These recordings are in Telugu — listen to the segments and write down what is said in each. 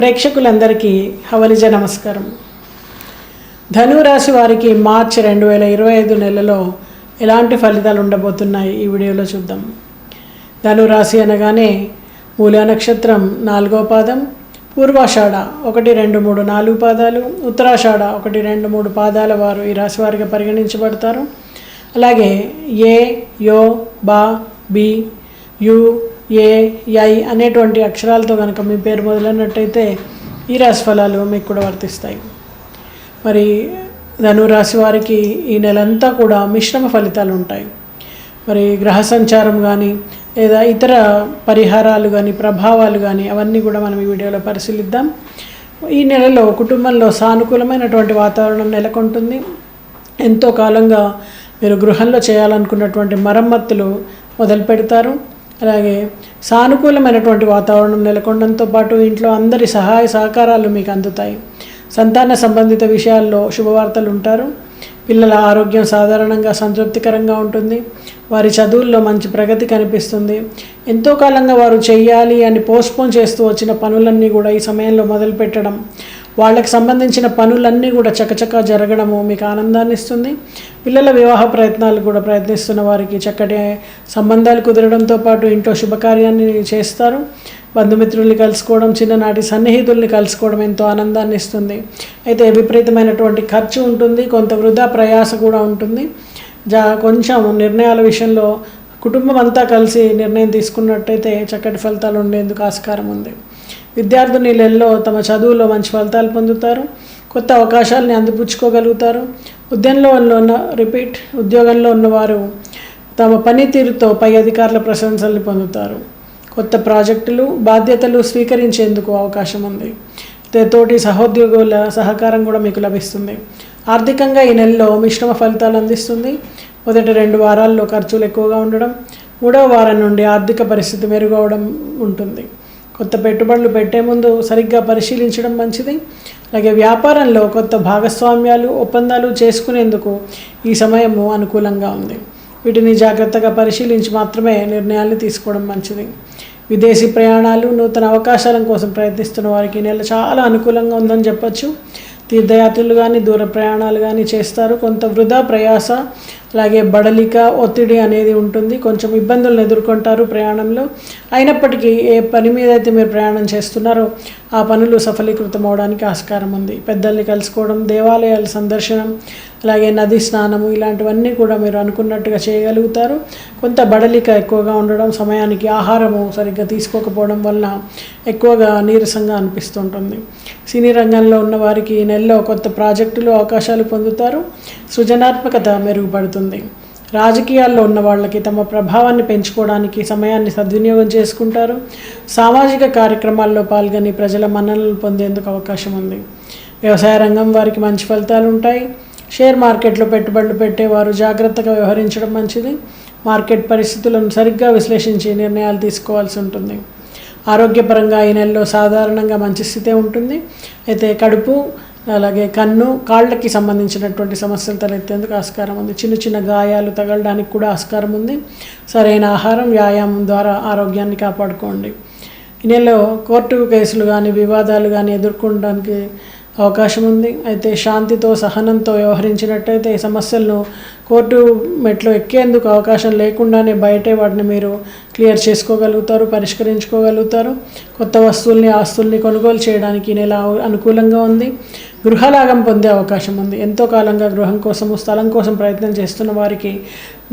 ప్రేక్షకులందరికీ హవలిజ నమస్కారం. ధనురాశి వారికి మార్చి 2025 నెలలో ఎలాంటి ఫలితాలు ఉండబోతున్నాయి ఈ వీడియోలో చూద్దాం. ధనురాశి అనగానే మూల నక్షత్రం 4వ పాదం, పూర్వాషాఢ 1, 2, 3, 4 పాదాలు, ఉత్తరాషాఢ 1, 2, 3 పాదాల వారు ఈ రాశి వారిగా పరిగణించబడతారు. అలాగే ఏ, యో, బా, బి, యు, ఏ, ఐ అనేటువంటి అక్షరాలతో కనుక మీ పేరు మొదలైనట్టయితే ఈ రాశి ఫలాలు మీకు కూడా వర్తిస్తాయి. మరి ధనురాశి వారికి ఈ నెలంతా కూడా మిశ్రమ ఫలితాలు ఉంటాయి. మరి గ్రహ సంచారం కానీ లేదా ఇతర పరిహారాలు కానీ ప్రభావాలు కానీ అవన్నీ కూడా మనం ఈ వీడియోలో పరిశీలిద్దాం. ఈ నెలలో కుటుంబంలో సానుకూలమైనటువంటి వాతావరణం నెలకొంటుంది. ఎంతో కాలంగా మీరు గృహంలో చేయాలనుకున్నటువంటి మరమ్మతులు మొదలు పెడతారు. అలాగే సానుకూలమైనటువంటి వాతావరణం నెలకొనడంతో పాటు ఇంట్లో అందరి సహాయ సహకారాలు మీకు అందుతాయి. సంతాన సంబంధిత విషయాల్లో శుభవార్తలు ఉంటారు. పిల్లల ఆరోగ్యం సాధారణంగా సంతృప్తికరంగా ఉంటుంది. వారి చదువుల్లో మంచి ప్రగతి కనిపిస్తుంది. ఎంతో కాలంగా వారు చేయాలి అని పోస్ట్పోన్ చేస్తూ వచ్చిన పనులన్నీ కూడా ఈ సమయంలో మొదలు పెట్టడం, వాళ్ళకి సంబంధించిన పనులన్నీ కూడా చకచకా జరగడము మీకు ఆనందాన్ని ఇస్తుంది. పిల్లల వివాహ ప్రయత్నాలు కూడా ప్రయత్నిస్తున్న వారికి చక్కటి సంబంధాలు కుదరడంతో పాటు ఇంట్లో శుభకార్యాన్ని చేస్తారు. బంధుమిత్రుల్ని కలుసుకోవడం, చిన్ననాటి సన్నిహితుల్ని కలుసుకోవడం ఎంతో ఆనందాన్ని ఇస్తుంది. అయితే విపరీతమైనటువంటి ఖర్చు ఉంటుంది, కొంత వృధా ప్రయాస కూడా ఉంటుంది. కొంచెం నిర్ణయాల విషయంలో కుటుంబం అంతా కలిసి నిర్ణయం తీసుకున్నట్టయితే చక్కటి ఫలితాలు ఉండేందుకు ఆస్కారం ఉంది. విద్యార్థినులలో తమ చదువులో మంచి ఫలితాలు పొందుతారు. కొత్త అవకాశాలని అందిపుచ్చుకోగలుగుతారు. ఉద్యోగంలో ఉన్నవారు తమ పనితీరుతో పై అధికారుల ప్రశంసల్ని పొందుతారు. కొత్త ప్రాజెక్టులు, బాధ్యతలు స్వీకరించేందుకు అవకాశం ఉంది. తోటి సహోద్యోగుల సహకారం కూడా మీకు లభిస్తుంది. ఆర్థికంగా ఈ నెలలో మిశ్రమ ఫలితాలు అందిస్తుంది. మొదటి 2 వారాల్లో ఖర్చులు ఎక్కువగా ఉండడం, 3వ వారం నుండి ఆర్థిక పరిస్థితి మెరుగవడం ఉంటుంది. కొత్త పెట్టుబడులు పెట్టే ముందు సరిగ్గా పరిశీలించడం మంచిది. అలాగే వ్యాపారంలో కొత్త భాగస్వామ్యాలు, ఒప్పందాలు చేసుకునేందుకు ఈ సమయము అనుకూలంగా ఉంది. వీటిని జాగ్రత్తగా పరిశీలించి మాత్రమే నిర్ణయాలు తీసుకోవడం మంచిది. విదేశీ ప్రయాణాలు, నూతన అవకాశాల కోసం ప్రయత్నిస్తున్న వారికి ఈ నెల చాలా అనుకూలంగా ఉందని చెప్పచ్చు. తీర్థయాత్రలు కానీ దూర ప్రయాణాలు కానీ చేస్తారు. కొంత వృధా ప్రయాస, అలాగే బడలిక, ఒత్తిడి అనేది ఉంటుంది. కొంచెం ఇబ్బందులను ఎదుర్కొంటారు ప్రయాణంలో. అయినప్పటికీ ఏ పని మీద అయితే మీరు ప్రయాణం చేస్తున్నారో ఆ పనులు సఫలీకృతం అవడానికి ఆస్కారం ఉంది. పెద్దల్ని కలుసుకోవడం, దేవాలయాల సందర్శనం, అలాగే నది స్నానము ఇలాంటివన్నీ కూడా మీరు అనుకున్నట్టుగా చేయగలుగుతారు. కొంత బడలిక ఎక్కువగా ఉండడం, సమయానికి ఆహారము సరిగ్గా తీసుకోకపోవడం వలన ఎక్కువగా నీరసంగా అనిపిస్తుంటుంది. సినీ రంగంలో ఉన్న వారికి ఈ నెలలో కొత్త ప్రాజెక్టులు, అవకాశాలు పొందుతారు. సృజనాత్మకత మెరుగుపడుతుంది. రాజకీయాల్లో ఉన్న వాళ్ళకి తమ ప్రభావాన్ని పెంచుకోవడానికి సమయాన్ని సద్వినియోగం చేసుకుంటారు. సామాజిక కార్యక్రమాల్లో పాల్గొని ప్రజల మన్ననలు పొందేందుకు అవకాశం ఉంది. వ్యవసాయ రంగం వారికి మంచి ఫలితాలు ఉంటాయి. షేర్ మార్కెట్లో పెట్టుబడులు పెట్టేవారు జాగ్రత్తగా వ్యవహరించడం మంచిది. మార్కెట్ పరిస్థితులను సరిగ్గా విశ్లేషించి నిర్ణయాలు తీసుకోవాల్సి ఉంటుంది. ఆరోగ్యపరంగా ఈ నెలలో సాధారణంగా మంచి స్థితే ఉంటుంది. అయితే కడుపు, అలాగే కన్ను, కాళ్ళకి సంబంధించినటువంటి సమస్యలు తలెత్తేందుకు ఆస్కారం ఉంది. చిన్న చిన్న గాయాలు తగలడానికి కూడా ఆస్కారం ఉంది. సరైన ఆహారం, వ్యాయామం ద్వారా ఆరోగ్యాన్ని కాపాడుకోండి. ఈ నెలలో కోర్టు కేసులు కానీ వివాదాలు కానీ ఎదుర్కొనడానికి అవకాశం ఉంది. అయితే శాంతితో, సహనంతో వ్యవహరించినట్టయితే ఈ సమస్యలను కోర్టు మెట్లు ఎక్కేందుకు అవకాశం లేకుండానే బయటే వాటిని మీరు క్లియర్ చేసుకోగలుగుతారు, పరిష్కరించుకోగలుగుతారు. కొత్త వస్తువుల్ని, ఆస్తుల్ని కొనుగోలు చేయడానికి ఈ నెల అనుకూలంగా ఉంది. గృహలాగం పొందే అవకాశం ఉంది. ఎంతో కాలంగా గృహం కోసము, స్థలం కోసం ప్రయత్నం చేస్తున్న వారికి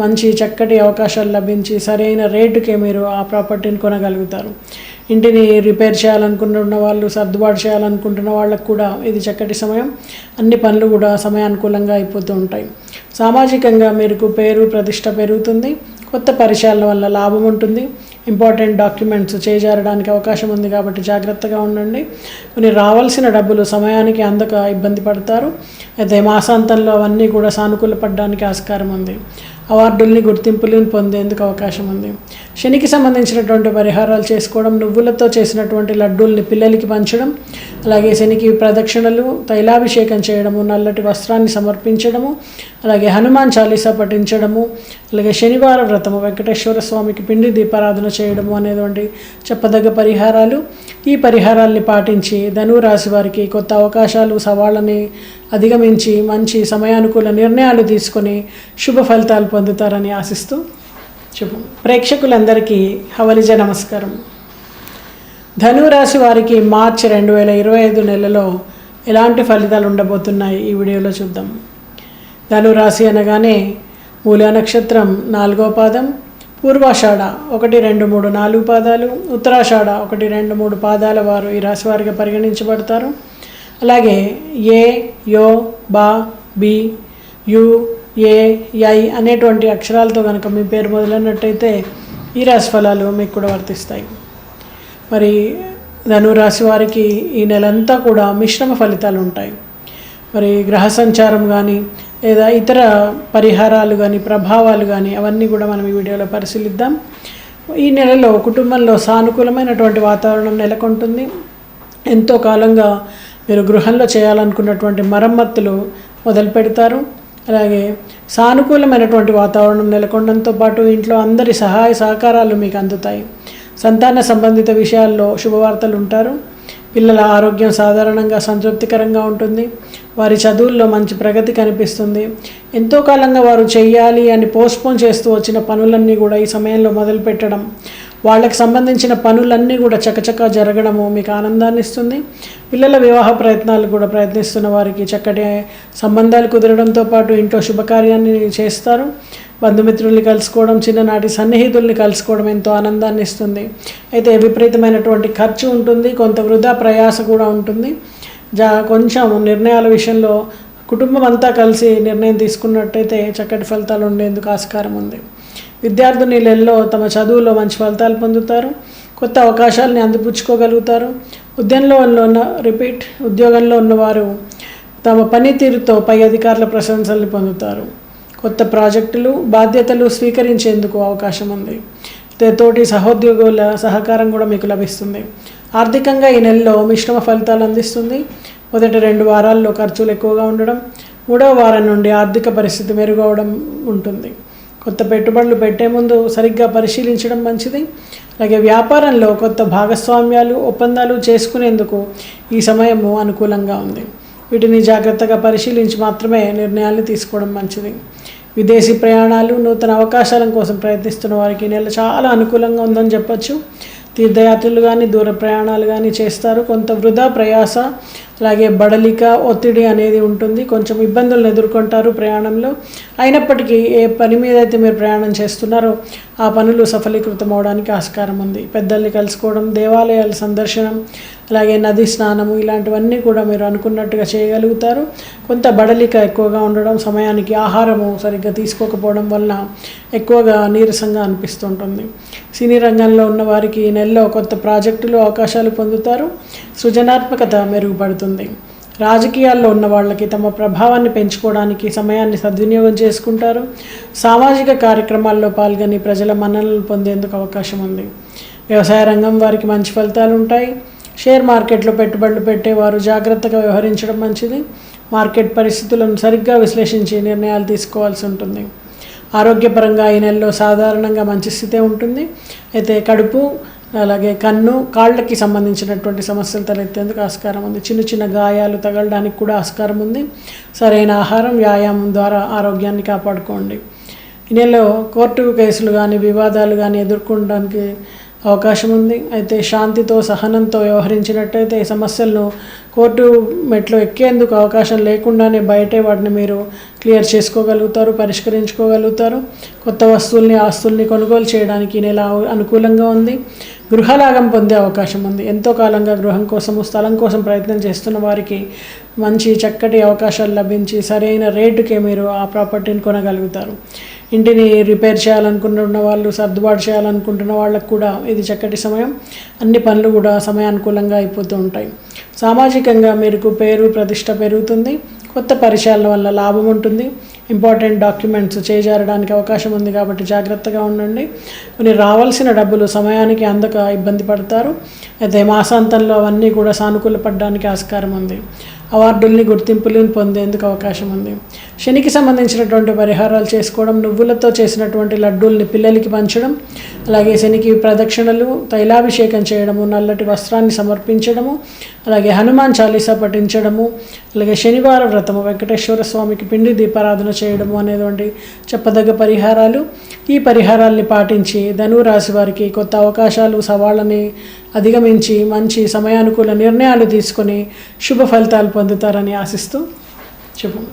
మంచి చక్కటి అవకాశాలు లభించి సరైన రేటుకే మీరు ఆ ప్రాపర్టీని కొనగలుగుతారు. ఇంటిని రిపేర్ చేయాలనుకుంటున్న వాళ్ళు, సర్దుబాటు చేయాలనుకుంటున్న వాళ్ళకు కూడా ఇది చక్కటి సమయం. అన్ని పనులు కూడా సమయానుకూలంగా అయిపోతూ ఉంటాయి. సామాజికంగా మీకు పేరు, ప్రతిష్ట పెరుగుతుంది. కొత్త పరిచయాల వల్ల లాభం ఉంటుంది. ఇంపార్టెంట్ డాక్యుమెంట్స్ చేజారడానికి అవకాశం ఉంది కాబట్టి జాగ్రత్తగా ఉండండి. కొన్ని రావాల్సిన డబ్బులు సమయానికి అందక ఇబ్బంది పడతారు. అయితే మాసాంతంలో అవన్నీ కూడా సానుకూలపడడానికి ఆస్కారం ఉంది. అవార్డుల్ని, గుర్తింపులను పొందేందుకు అవకాశం ఉంది. శనికి సంబంధించినటువంటి పరిహారాలు చేసుకోవడం, నువ్వులతో చేసినటువంటి లడ్డూల్ని పిల్లలకి పంచడం, అలాగే శనికి ప్రదక్షిణలు, తైలాభిషేకం చేయడము, నల్లటి వస్త్రాన్ని సమర్పించడము, అలాగే హనుమాన్ చాలీసా పఠించడము, అలాగే శనివార వ్రతము, వెంకటేశ్వర స్వామికి పిండి దీపారాధన చేయడము అనేటువంటి చెప్పదగ్గ పరిహారాలు. ఈ పరిహారాల్ని పాటించి ధనురాశి వారికి కొత్త అవకాశాలు, సవాళ్ళని అధిగమించి మంచి సమయానుకూల నిర్ణయాలు తీసుకొని శుభ ఫలితాలు పొందుతారని ఆశిస్తూ శుభం. ప్రేక్షకులందరికీ హవలిజ నమస్కారం. ధనురాశి వారికి మార్చి 2025 నెలలో ఎలాంటి ఫలితాలు ఉండబోతున్నాయి ఈ వీడియోలో చూద్దాం. ధనురాశి అనగానే మూలా నక్షత్రం 4వ పాదం, పూర్వాషాఢ 1, 2, 3, 4 పాదాలు, ఉత్తరాషాఢ 1, 2, 3 పాదాల వారు ఈ రాశి వారిగా పరిగణించబడతారు. అలాగే ఏ, యో, బా, బి, యు, ఏ, యై అనేటువంటి అక్షరాలతో కనుక మీ పేరు మొదలైనట్టయితే ఈ రాశి ఫలాలు మీకు కూడా వర్తిస్తాయి. మరి ధనురాశి వారికి ఈ నెలంతా కూడా మిశ్రమ ఫలితాలు ఉంటాయి. మరి గ్రహ సంచారం కానీ లేదా ఇతర పరిహారాలు కానీ ప్రభావాలు కానీ అవన్నీ కూడా మనం ఈ వీడియోలో పరిశీలిద్దాం. ఈ నెలలో కుటుంబంలో సానుకూలమైనటువంటి వాతావరణం నెలకొంటుంది. ఎంతో కాలంగా మీరు గృహంలో చేయాలనుకున్నటువంటి మరమ్మతులు మొదలు పెడతారు. అలాగే సానుకూలమైనటువంటి వాతావరణం నెలకొనడంతో పాటు ఇంట్లో అందరి సహాయ సహకారాలు మీకు అందుతాయి. సంతాన సంబంధిత విషయాల్లో శుభవార్తలు ఉంటారు. పిల్లల ఆరోగ్యం సాధారణంగా సంతృప్తికరంగా ఉంటుంది. వారి చదువుల్లో మంచి ప్రగతి కనిపిస్తుంది. ఎంతో కాలంగా వారు చేయాలి అని పోస్ట్పోన్ చేస్తూ వచ్చిన పనులన్నీ కూడా ఈ సమయంలో మొదలుపెట్టడం, వాళ్ళకి సంబంధించిన పనులన్నీ కూడా చకచకా జరగడము మీకు ఆనందాన్ని ఇస్తుంది. పిల్లల వివాహ ప్రయత్నాలు కూడా ప్రయత్నిస్తున్న వారికి చక్కటి సంబంధాలు కుదరడంతో పాటు ఇంట్లో శుభకార్యాన్ని చేస్తారు. బంధుమిత్రుల్ని కలుసుకోవడం, చిన్ననాటి సన్నిహితుల్ని కలుసుకోవడం ఎంతో ఆనందాన్ని ఇస్తుంది. అయితే విపరీతమైనటువంటి ఖర్చు ఉంటుంది, కొంత వృధా ప్రయాస కూడా ఉంటుంది. కొంచెం నిర్ణయాల విషయంలో కుటుంబం అంతా కలిసి నిర్ణయం తీసుకున్నట్టయితే చక్కటి ఫలితాలు ఉండేందుకు ఆస్కారం ఉంది. విద్యార్థినులలో తమ చదువులో మంచి ఫలితాలు పొందుతారు. కొత్త అవకాశాలని అందిపుచ్చుకోగలుగుతారు. ఉద్యోగంలో ఉన్నవారు తమ పనితీరుతో పై అధికారుల ప్రశంసల్ని పొందుతారు. కొత్త ప్రాజెక్టులు, బాధ్యతలు స్వీకరించేందుకు అవకాశం ఉంది. తోటి సహోద్యోగుల సహకారం కూడా మీకు లభిస్తుంది. ఆర్థికంగా ఈ నెలలో మిశ్రమ ఫలితాలు అందిస్తుంది. మొదటి 2 వారాల్లో ఖర్చులు ఎక్కువగా ఉండడం, 3వ వారం నుండి ఆర్థిక పరిస్థితి మెరుగవడం ఉంటుంది. కొత్త పెట్టుబడులు పెట్టే ముందు సరిగ్గా పరిశీలించడం మంచిది. అలాగే వ్యాపారంలో కొత్త భాగస్వామ్యాలు, ఒప్పందాలు చేసుకునేందుకు ఈ సమయము అనుకూలంగా ఉంది. వీటిని జాగ్రత్తగా పరిశీలించి మాత్రమే నిర్ణయాలు తీసుకోవడం మంచిది. విదేశీ ప్రయాణాలు, నూతన అవకాశాల కోసం ప్రయత్నిస్తున్న వారికి నెల చాలా అనుకూలంగా ఉందని చెప్పచ్చు. తీర్థయాత్రలు కానీ దూర ప్రయాణాలు కానీ చేస్తారు. కొంత వృధా ప్రయాస, అలాగే బడలిక, ఒత్తిడి అనేది ఉంటుంది. కొంచెం ఇబ్బందులను ఎదుర్కొంటారు ప్రయాణంలో. అయినప్పటికీ ఏ పని మీద అయితే మీరు ప్రయాణం చేస్తున్నారో ఆ పనులు సఫలీకృతం అవడానికి ఆస్కారం ఉంది. పెద్దల్ని కలుసుకోవడం, దేవాలయాల సందర్శనం, అలాగే నది స్నానము ఇలాంటివన్నీ కూడా మీరు అనుకున్నట్టుగా చేయగలుగుతారు. కొంత బడలిక ఎక్కువగా ఉండడం, సమయానికి ఆహారము సరిగ్గా తీసుకోకపోవడం వలన ఎక్కువగా నీరసంగా అనిపిస్తుంటుంది. సినీ రంగంలో ఉన్న వారికి ఈ నెలలో కొత్త ప్రాజెక్టులు, అవకాశాలు పొందుతారు. సృజనాత్మకత మెరుగుపడుతుంది. రాజకీయాల్లో ఉన్న వాళ్ళకి తమ ప్రభావాన్ని పెంచుకోవడానికి సమయాన్ని సద్వినియోగం చేసుకుంటారు. సామాజిక కార్యక్రమాల్లో పాల్గొని ప్రజల మన్ననలు పొందేందుకు అవకాశం ఉంది. వ్యవసాయ రంగం వారికి మంచి ఫలితాలు ఉంటాయి. షేర్ మార్కెట్లో పెట్టుబడులు పెట్టేవారు జాగ్రత్తగా వ్యవహరించడం మంచిది. మార్కెట్ పరిస్థితులను సరిగ్గా విశ్లేషించి నిర్ణయాలు తీసుకోవాల్సి ఉంటుంది. ఆరోగ్యపరంగా ఈ నెలలో సాధారణంగా మంచి స్థితే ఉంటుంది. అయితే కడుపు, అలాగే కన్ను, కాళ్ళకి సంబంధించినటువంటి సమస్యలు తలెత్తేందుకు ఆస్కారం ఉంది. చిన్న చిన్న గాయాలు తగలడానికి కూడా ఆస్కారం ఉంది. సరైన ఆహారం, వ్యాయామం ద్వారా ఆరోగ్యాన్ని కాపాడుకోండి. ఈ నెలలో కోర్టు కేసులు కానీ వివాదాలు కానీ ఎదుర్కొనడానికి అవకాశం ఉంది. అయితే శాంతితో, సహనంతో వ్యవహరించినట్టయితే ఈ సమస్యలను కోర్టు మెట్లో ఎక్కేందుకు అవకాశం లేకుండానే బయటే వాటిని మీరు క్లియర్ చేసుకోగలుగుతారు, పరిష్కరించుకోగలుగుతారు. కొత్త వస్తువుల్ని, ఆస్తుల్ని కొనుగోలు చేయడానికి ఈ నెల అనుకూలంగా ఉంది. గృహలాగం పొందే అవకాశం ఉంది. ఎంతో కాలంగా గృహం కోసము, స్థలం కోసం ప్రయత్నం చేస్తున్న వారికి మంచి చక్కటి అవకాశాలు లభించి సరైన రేటుకే మీరు ఆ ప్రాపర్టీని కొనగలుగుతారు. ఇంటిని రిపేర్ చేయాలనుకుంటున్న వాళ్ళు, సర్దుబాటు చేయాలనుకుంటున్న వాళ్ళకు కూడా ఇది చక్కటి సమయం. అన్ని పనులు కూడా సమయానుకూలంగా అయిపోతూ ఉంటాయి. సామాజికంగా మీకు పేరు, ప్రతిష్ట పెరుగుతుంది. కొత్త పరిచయాల వల్ల లాభం ఉంటుంది. ఇంపార్టెంట్ డాక్యుమెంట్స్ చేజారడానికి అవకాశం ఉంది కాబట్టి జాగ్రత్తగా ఉండండి. కొన్ని రావాల్సిన డబ్బులు సమయానికి అందక ఇబ్బంది పడతారు. అయితే మాసాంతంలో అవన్నీ కూడా సానుకూల పడడానికి ఆస్కారం ఉంది. అవార్డుల్ని గుర్తింపులను పొందేందుకు అవకాశం ఉంది. శనికి సంబంధించినటువంటి పరిహారాలు చేసుకోవడం, నువ్వులతో చేసినటువంటి లడ్డూల్ని పిల్లలకి పంచడం, అలాగే శనికి ప్రదక్షిణలు, తైలాభిషేకం చేయడము, నల్లటి వస్త్రాన్ని సమర్పించడము, అలాగే హనుమాన్ చాలీసా పఠించడము, అలాగే శనివార వ్రతము, వెంకటేశ్వర స్వామికి పిండి దీపారాధన చేయడము అనేటువంటి చెప్పదగ్గ పరిహారాలు. ఈ పరిహారాల్ని పాటించి ధనురాశి వారికి కొత్త అవకాశాలు, సవాళ్ళని అధిగమించి మంచి సమయానుకూల నిర్ణయాలు తీసుకొని శుభ ఫలితాలు పొందుతారని ఆశిస్తూ శుభం.